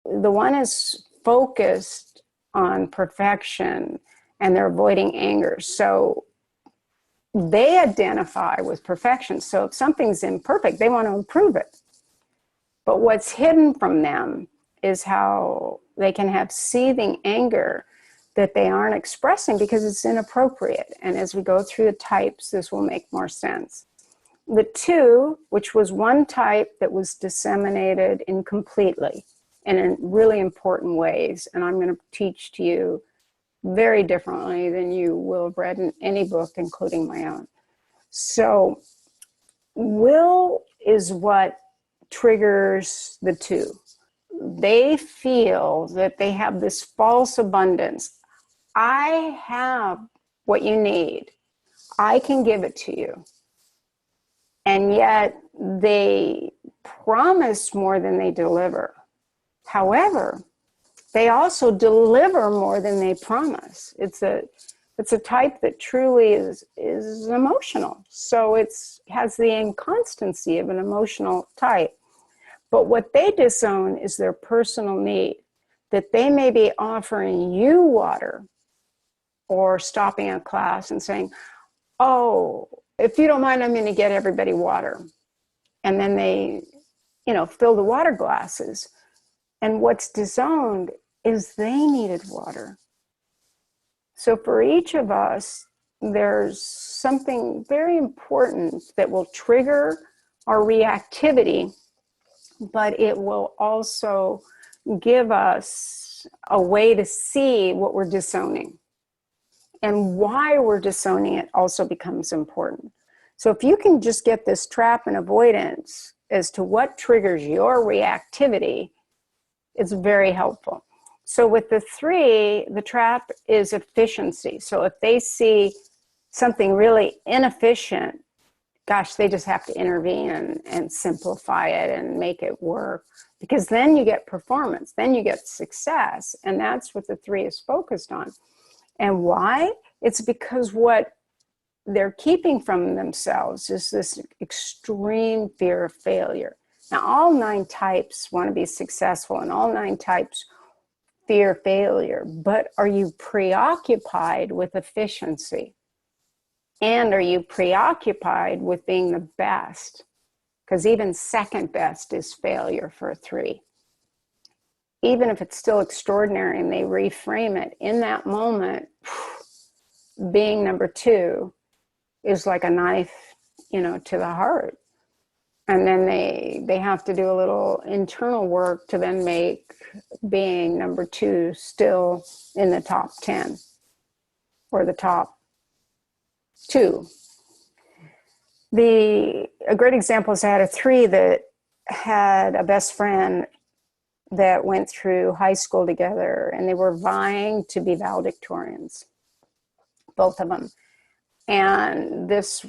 the one is focused on perfection and they're avoiding anger. So they identify with perfection. So if something's imperfect, they want to improve it. But what's hidden from them is how they can have seething anger that they aren't expressing because it's inappropriate. And as we go through the types, this will make more sense. The 2, which was one type that was disseminated incompletely and in really important ways, and I'm going to teach to you very differently than you will have read in any book, including my own. So will is what triggers the 2. They feel that they have this false abundance. I have what you need. I can give it to you. And yet they promise more than they deliver. However, they also deliver more than they promise. It's a type that truly is emotional. So it has the inconstancy of an emotional type. But what they disown is their personal need, that they may be offering you water or stopping a class and saying, oh, if you don't mind, I'm going to get everybody water. And then they, fill the water glasses. And what's disowned is they needed water. So for each of us, there's something very important that will trigger our reactivity, but it will also give us a way to see what we're disowning. And why we're disowning it also becomes important. So if you can just get this trap and avoidance as to what triggers your reactivity, it's very helpful. So with the 3, the trap is efficiency. So if they see something really inefficient, gosh, they just have to intervene and simplify it and make it work. Because then you get performance, then you get success. And that's what the 3 is focused on. And why? It's because what they're keeping from themselves is this extreme fear of failure. Now, all 9 types want to be successful, and all 9 types fear failure. But are you preoccupied with efficiency? And are you preoccupied with being the best? Because even second best is failure for a 3. Even if it's still extraordinary and they reframe it, in that moment, being number 2 is like a knife, to the heart. And then they have to do a little internal work to then make being number 2 still in the top 10 or the top 2. A great example is I had a 3 that had a best friend that went through high school together, and they were vying to be valedictorians, both of them. And this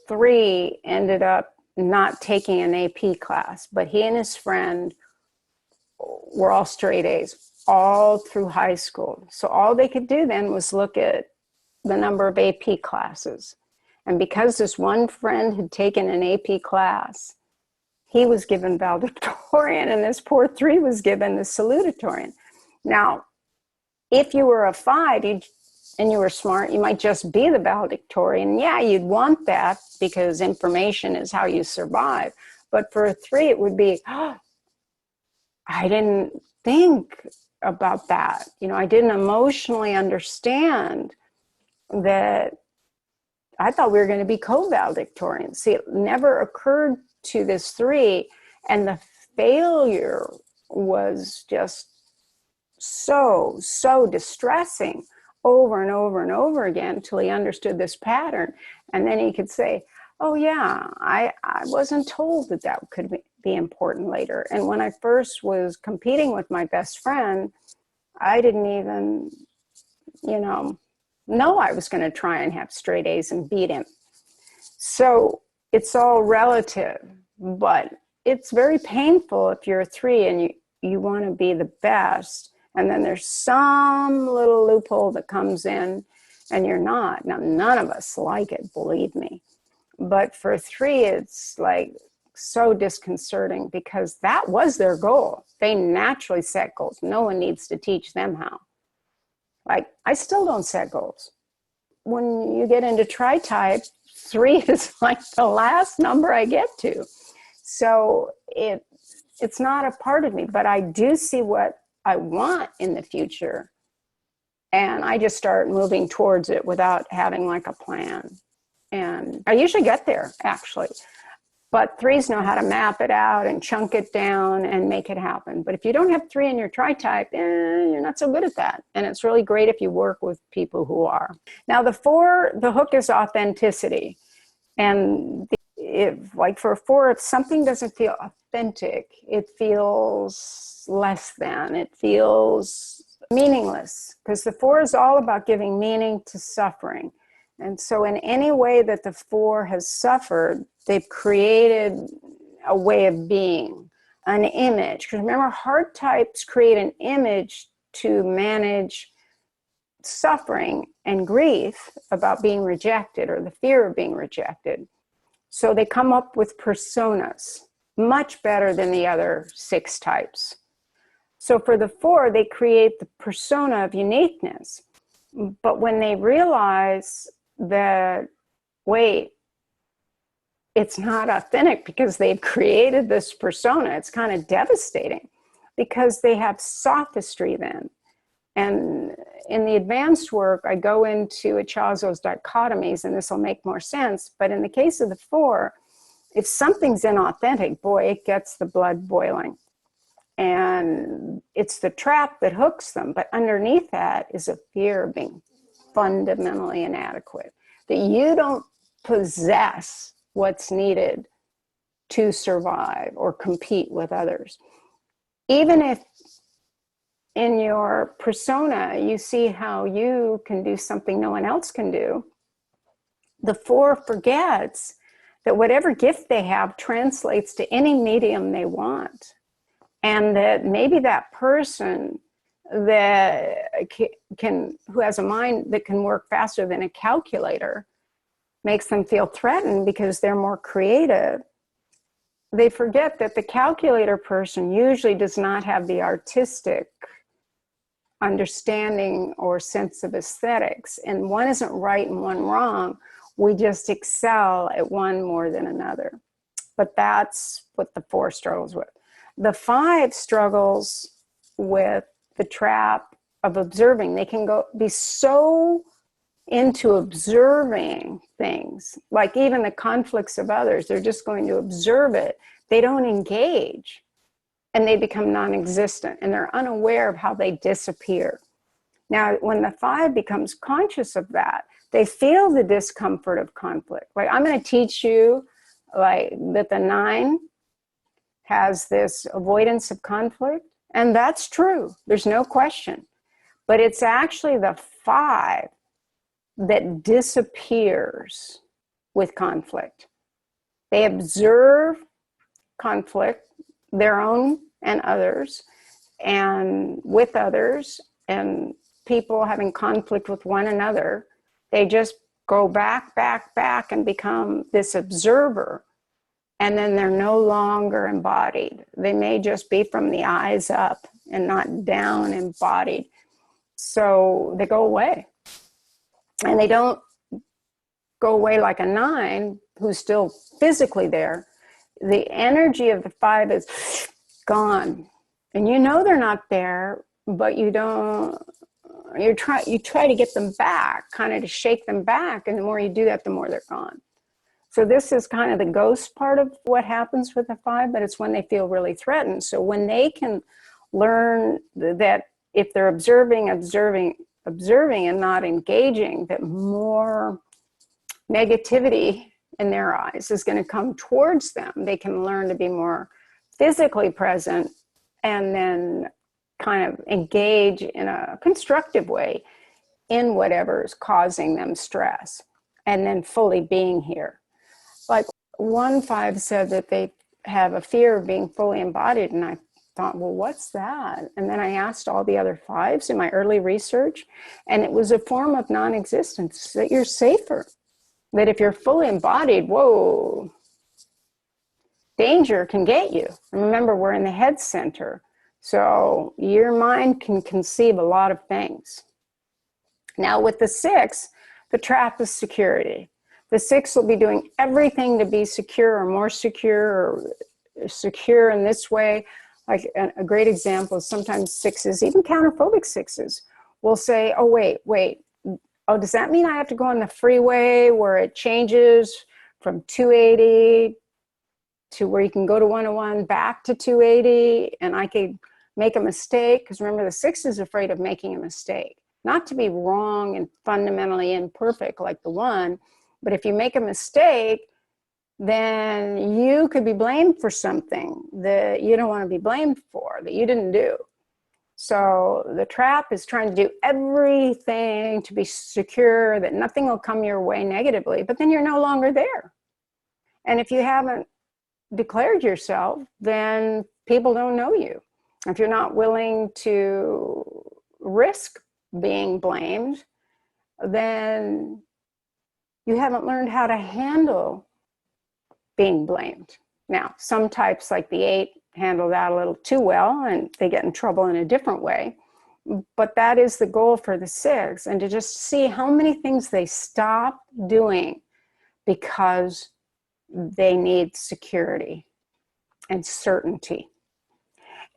3 ended up not taking an AP class, but he and his friend were all straight A's all through high school. So all they could do then was look at the number of AP classes. And because this one friend had taken an AP class, he was given valedictorian, and this poor 3 was given the salutatorian. Now, if you were a 5 and you were smart, you might just be the valedictorian. Yeah, you'd want that because information is how you survive. But for a 3, it would be, I didn't think about that. I didn't emotionally understand that. I thought we were going to be co-valedictorians. See, it never occurred to this 3, and the failure was just so distressing over and over and over again until he understood this pattern. And then he could say, oh yeah, I wasn't told that could be important later. And when I first was competing with my best friend, I didn't even, know I was going to try and have straight A's and beat him. So it's all relative, but it's very painful if you're a 3 and you want to be the best, and then there's some little loophole that comes in and you're not. Now, none of us like it, believe me. But for 3, it's like so disconcerting because that was their goal. They naturally set goals. No one needs to teach them how. Like, I still don't set goals. When you get into Tritype, 3 is like the last number I get to. So it's not a part of me, but I do see what I want in the future. And I just start moving towards it without having like a plan. And I usually get there, actually. But 3s know how to map it out and chunk it down and make it happen. But if you don't have 3 in your Tritype, you're not so good at that. And it's really great if you work with people who are. Now, the 4, the hook is authenticity. And like for a 4, if something doesn't feel authentic, it feels less than. It feels meaningless. Because the 4 is all about giving meaning to suffering. And so in any way that the 4 has suffered, they've created a way of being, an image. Because remember, hard types create an image to manage suffering and grief about being rejected or the fear of being rejected. So they come up with personas, much better than the other 6 types. So for the 4, they create the persona of uniqueness. But when they realize that, wait, it's not authentic because they've created this persona, it's kind of devastating because they have sophistry then. And in the advanced work, I go into Ichazo's dichotomies, and this will make more sense. But in the case of the 4, if something's inauthentic, boy, it gets the blood boiling. And it's the trap that hooks them. But underneath that is a fear of being fundamentally inadequate, that you don't possess what's needed to survive or compete with others. Even if in your persona you see how you can do something no one else can do, the 4 forgets that whatever gift they have translates to any medium they want, and that maybe that person that who has a mind that can work faster than a calculator makes them feel threatened because they're more creative. They forget that the calculator person usually does not have the artistic understanding or sense of aesthetics, and one isn't right and one wrong. We just excel at one more than another. But that's what the 4 struggles with. The 5 struggles with the trap of observing. They can be so into observing things, like even the conflicts of others, they're just going to observe it. They don't engage, and they become non-existent, and they're unaware of how they disappear. Now, when the 5 becomes conscious of that, they feel the discomfort of conflict. Like, I'm going to teach you like that the 9 has this avoidance of conflict, and that's true. There's no question. But it's actually the 5 that disappears with conflict. They observe conflict, their own and others, and with others, and people having conflict with one another. They just go back, and become this observer. And then they're no longer embodied. They may just be from the eyes up and not down embodied. So they go away. And they don't go away like a 9 who's still physically there. The energy of the 5 is gone. And you know they're not there, but you try to get them back, kind of to shake them back. And the more you do that, the more they're gone. So this is kind of the ghost part of what happens with the 5, but it's when they feel really threatened. So when they can learn that if they're observing and not engaging, that more negativity in their eyes is going to come towards them. They can learn to be more physically present and then kind of engage in a constructive way in whatever is causing them stress, and then fully being here. Like one 5 said that they have a fear of being fully embodied, and I thought, well, what's that? And then I asked all the other 5s in my early research, and it was a form of non-existence, that you're safer. That if you're fully embodied, whoa, danger can get you. And remember, we're in the head center. So your mind can conceive a lot of things. Now with the 6, the trap is security. The 6 will be doing everything to be secure or more secure or secure in this way. Like a great example is sometimes 6s, even counterphobic 6s, will say, oh, wait. Oh, does that mean I have to go on the freeway where it changes from 280 to where you can go to 101 back to 280 and I could make a mistake? Because remember, the 6 is afraid of making a mistake. Not to be wrong and fundamentally imperfect like the 1, but if you make a mistake, then you could be blamed for something that you don't want to be blamed for, that you didn't do. So the trap is trying to do everything to be secure, that nothing will come your way negatively, but then you're no longer there. And if you haven't declared yourself, then people don't know you. If you're not willing to risk being blamed, then you haven't learned how to handle being blamed. Now, some types like the 8 handle that a little too well and they get in trouble in a different way. But that is the goal for the 6, and to just see how many things they stop doing because they need security and certainty.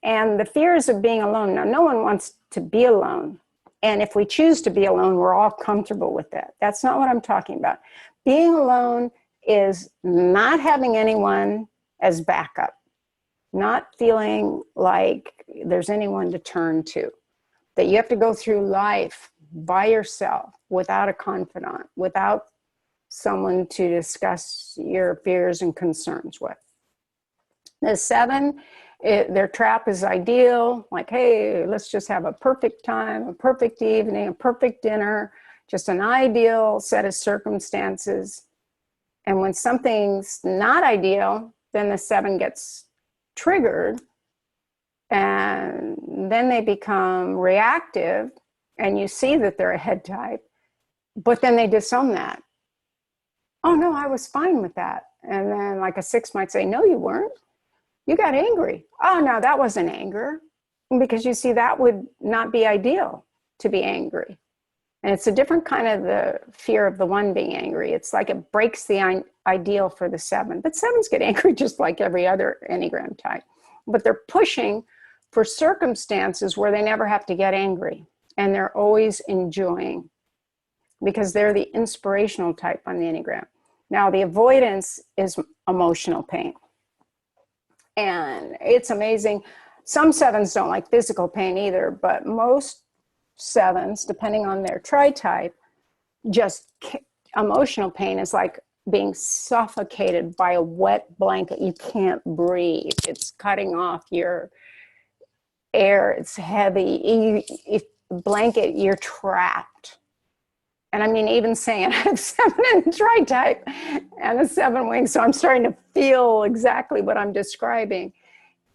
And the fears of being alone. Now, no one wants to be alone. And if we choose to be alone, we're all comfortable with that. That's not what I'm talking about. Being alone is not having anyone as backup, not feeling like there's anyone to turn to, that you have to go through life by yourself without a confidant, without someone to discuss your fears and concerns with. The 7, their trap is ideal, like, hey, let's just have a perfect time, a perfect evening, a perfect dinner, just an ideal set of circumstances. And when something's not ideal, then the 7 gets triggered, and then they become reactive, and you see that they're a head type, but then they disown that. Oh no, I was fine with that. And then like a 6 might say, no, you weren't. You got angry. Oh no, that wasn't anger. Because you see, that would not be ideal to be angry. And it's a different kind of the fear of the 1 being angry. It's like it breaks the ideal for the 7. But 7s get angry just like every other Enneagram type. But they're pushing for circumstances where they never have to get angry. And they're always enjoying, because they're the inspirational type on the Enneagram. Now, the avoidance is emotional pain. And it's amazing. Some 7s don't like physical pain either, but most 7s, depending on their tritype, just emotional pain is like being suffocated by a wet blanket. You can't breathe. It's cutting off your air. It's heavy. Blanket, you're trapped. And I mean, even saying I have 7 in tritype and a 7 wing, so I'm starting to feel exactly what I'm describing,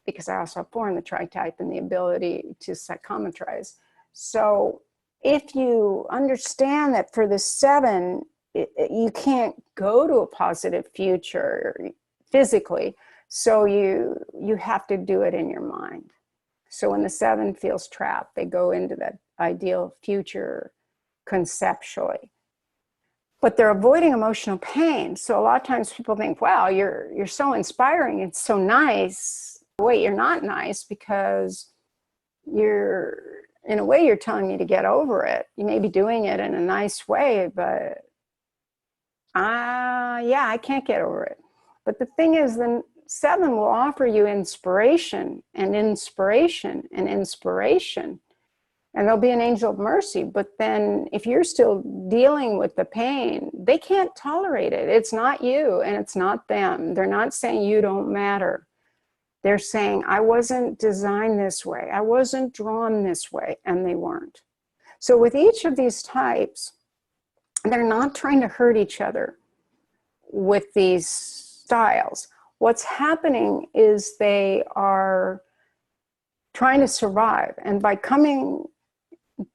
because I also have 4 in the tritype and the ability to psychometrize. So if you understand that for the 7, you can't go to a positive future physically, so you have to do it in your mind. So when the 7 feels trapped, they go into that ideal future conceptually. But they're avoiding emotional pain. So a lot of times people think, wow, you're so inspiring, it's so nice. Wait, you're not nice, because in a way you're telling me to get over it. You may be doing it in a nice way, but yeah, I can't get over it. But the thing is, the 7 will offer you inspiration and inspiration and inspiration. And there'll be an angel of mercy. But then if you're still dealing with the pain, they can't tolerate it. It's not you and it's not them. They're not saying you don't matter. They're saying, I wasn't designed this way. I wasn't drawn this way. And they weren't. So with each of these types, they're not trying to hurt each other with these styles. What's happening is they are trying to survive. And by coming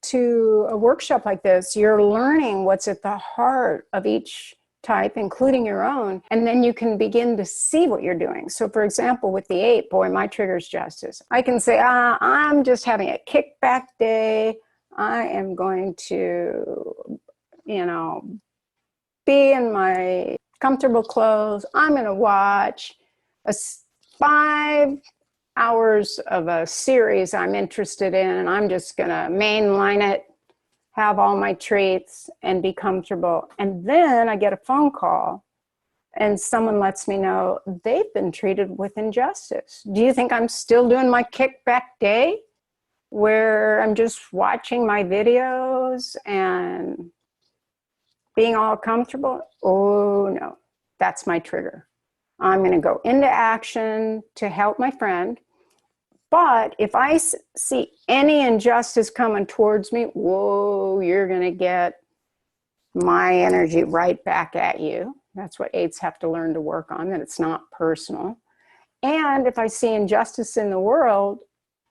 to a workshop like this, you're learning what's at the heart of each type, including your own, and then you can begin to see what you're doing. So for example, with the 8, boy, my trigger is justice. I can say, I'm just having a kickback day. I am going to, be in my comfortable clothes. I'm going to watch 5 hours of a series I'm interested in, and I'm just going to mainline it, have all my treats, and be comfortable. And then I get a phone call, and someone lets me know they've been treated with injustice. Do you think I'm still doing my kickback day, where I'm just watching my videos and being all comfortable? Oh no, that's my trigger. I'm going to go into action to help my friend. But if I see any injustice coming towards me, whoa, you're going to get my energy right back at you. That's what 8s have to learn to work on, that it's not personal. And if I see injustice in the world,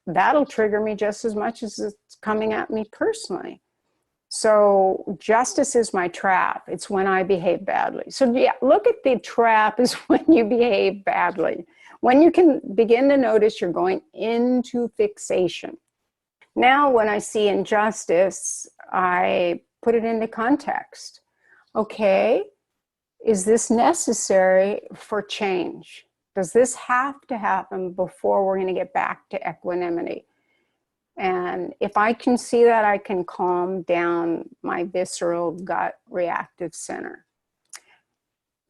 that'll trigger me just as much as it's coming at me personally. So justice is my trap. It's when I behave badly. So yeah, look at the trap is when you behave badly. When you can begin to notice you're going into fixation. Now, when I see injustice, I put it into context. Okay, is this necessary for change? Does this have to happen before we're going to get back to equanimity? And if I can see that, I can calm down my visceral gut reactive center.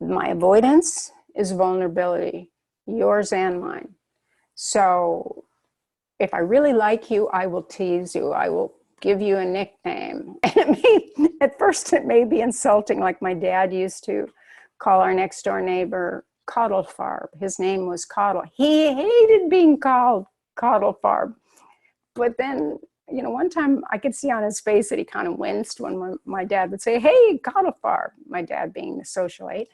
My avoidance is vulnerability, yours and mine. So if I really like you, I will tease you. I will give you a nickname. And at first it may be insulting, like my dad used to call our next door neighbor Coddle Farb. His name was Coddle. He hated being called Coddle Farb. But then, one time I could see on his face that he kind of winced when my dad would say, hey, Coddle Farb, my dad being the social 8,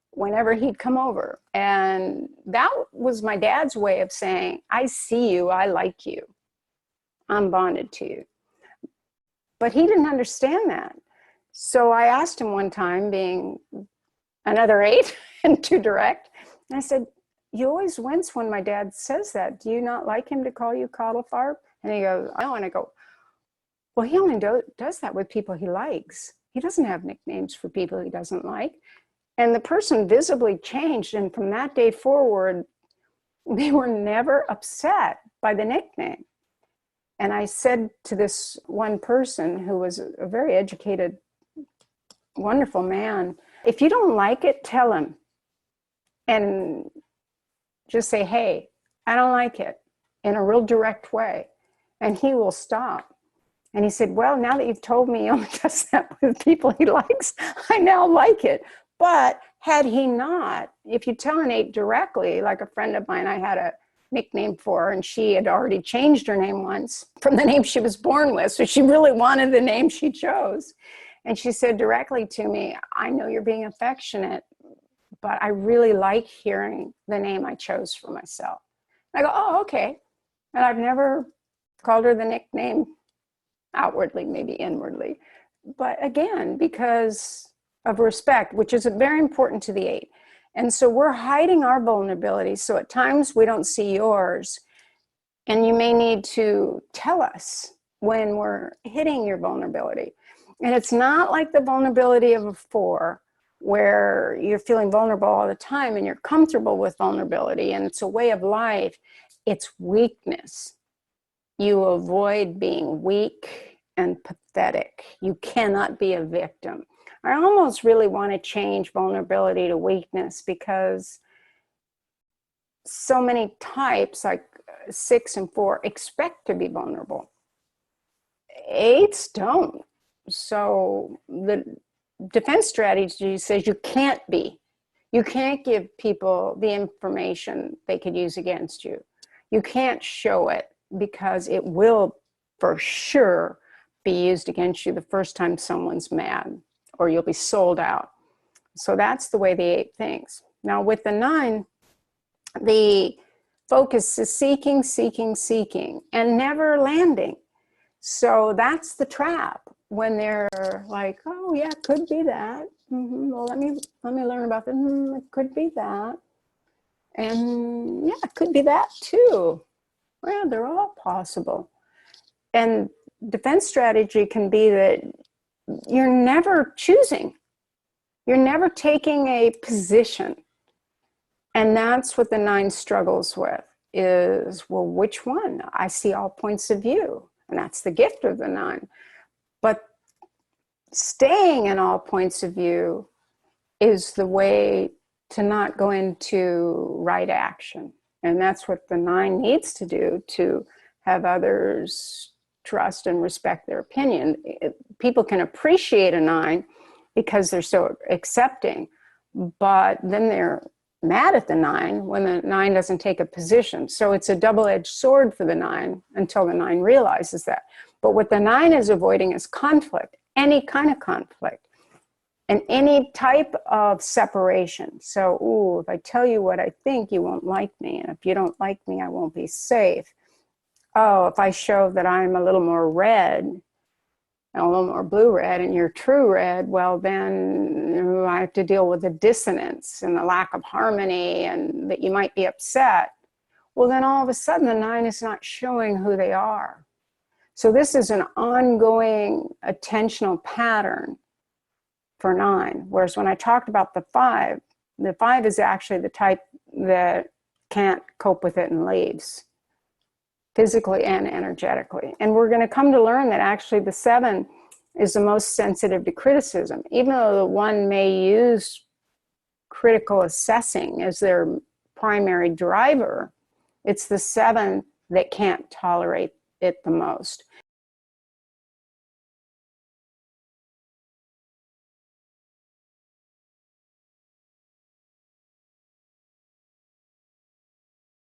whenever he'd come over. And that was my dad's way of saying, I see you, I like you, I'm bonded to you. But he didn't understand that. So I asked him one time, being another 8 and too direct, and I said, you always wince when my dad says that. Do you not like him to call you Coddle Farb? And he goes, no. And I go, well, he only does that with people he likes. He doesn't have nicknames for people he doesn't like. And the person visibly changed. And from that day forward, they were never upset by the nickname. And I said to this one person who was a very educated, wonderful man, if you don't like it, tell him. And just say, hey, I don't like it, in a real direct way. And he will stop. And he said, well, now that you've told me he only does that with people he likes, I now like it. But had he not, if you tell an 8 directly, like a friend of mine, I had a nickname for her, and she had already changed her name once from the name she was born with. So she really wanted the name she chose. And she said directly to me, I know you're being affectionate, but I really like hearing the name I chose for myself. I go, oh, okay. And I've never called her the nickname outwardly, maybe inwardly. But again, because of respect, which is very important to the 8. And so we're hiding our vulnerability. So at times we don't see yours. And you may need to tell us when we're hitting your vulnerability. And it's not like the vulnerability of a 4, where you're feeling vulnerable all the time and you're comfortable with vulnerability and it's a way of life. It's weakness. You avoid being weak and pathetic. You cannot be a victim. I almost really want to change vulnerability to weakness, because so many types, like 6 and 4, expect to be vulnerable. 8s don't. So the defense strategy says you can't be. You can't give people the information they could use against you. You can't show it, because it will for sure be used against you the first time someone's mad, or you'll be sold out. So that's the way the 8 thinks. Now with the 9, the focus is seeking, seeking, seeking, and never landing. So that's the trap. When they're like, oh yeah, could be that. Well, let me learn about that. It could be that. And yeah, it could be that too. Well, they're all possible. And defense strategy can be that you're never choosing. You're never taking a position. And that's what the 9 struggles with is, well, which one? I see all points of view. And that's the gift of the 9. But staying in all points of view is the way to not go into right action. And that's what the 9 needs to do to have others trust and respect their opinion. People can appreciate a 9 because they're so accepting, but then they're mad at the 9 when the 9 doesn't take a position. So it's a double-edged sword for the 9 until the 9 realizes that. But what the 9 is avoiding is conflict, any kind of conflict, and any type of separation. So, if I tell you what I think, you won't like me. And if you don't like me, I won't be safe. Oh, if I show that I'm a little more red, and a little more blue-red, and you're true red, well, then I have to deal with the dissonance and the lack of harmony, and that you might be upset. Well, then all of a sudden, the 9 is not showing who they are. So this is an ongoing attentional pattern for 9. Whereas when I talked about the 5 is actually the type that can't cope with it and leaves, physically and energetically. And we're going to come to learn that actually the 7 is the most sensitive to criticism. Even though the 1 may use critical assessing as their primary driver, it's the 7 that can't tolerate it the most.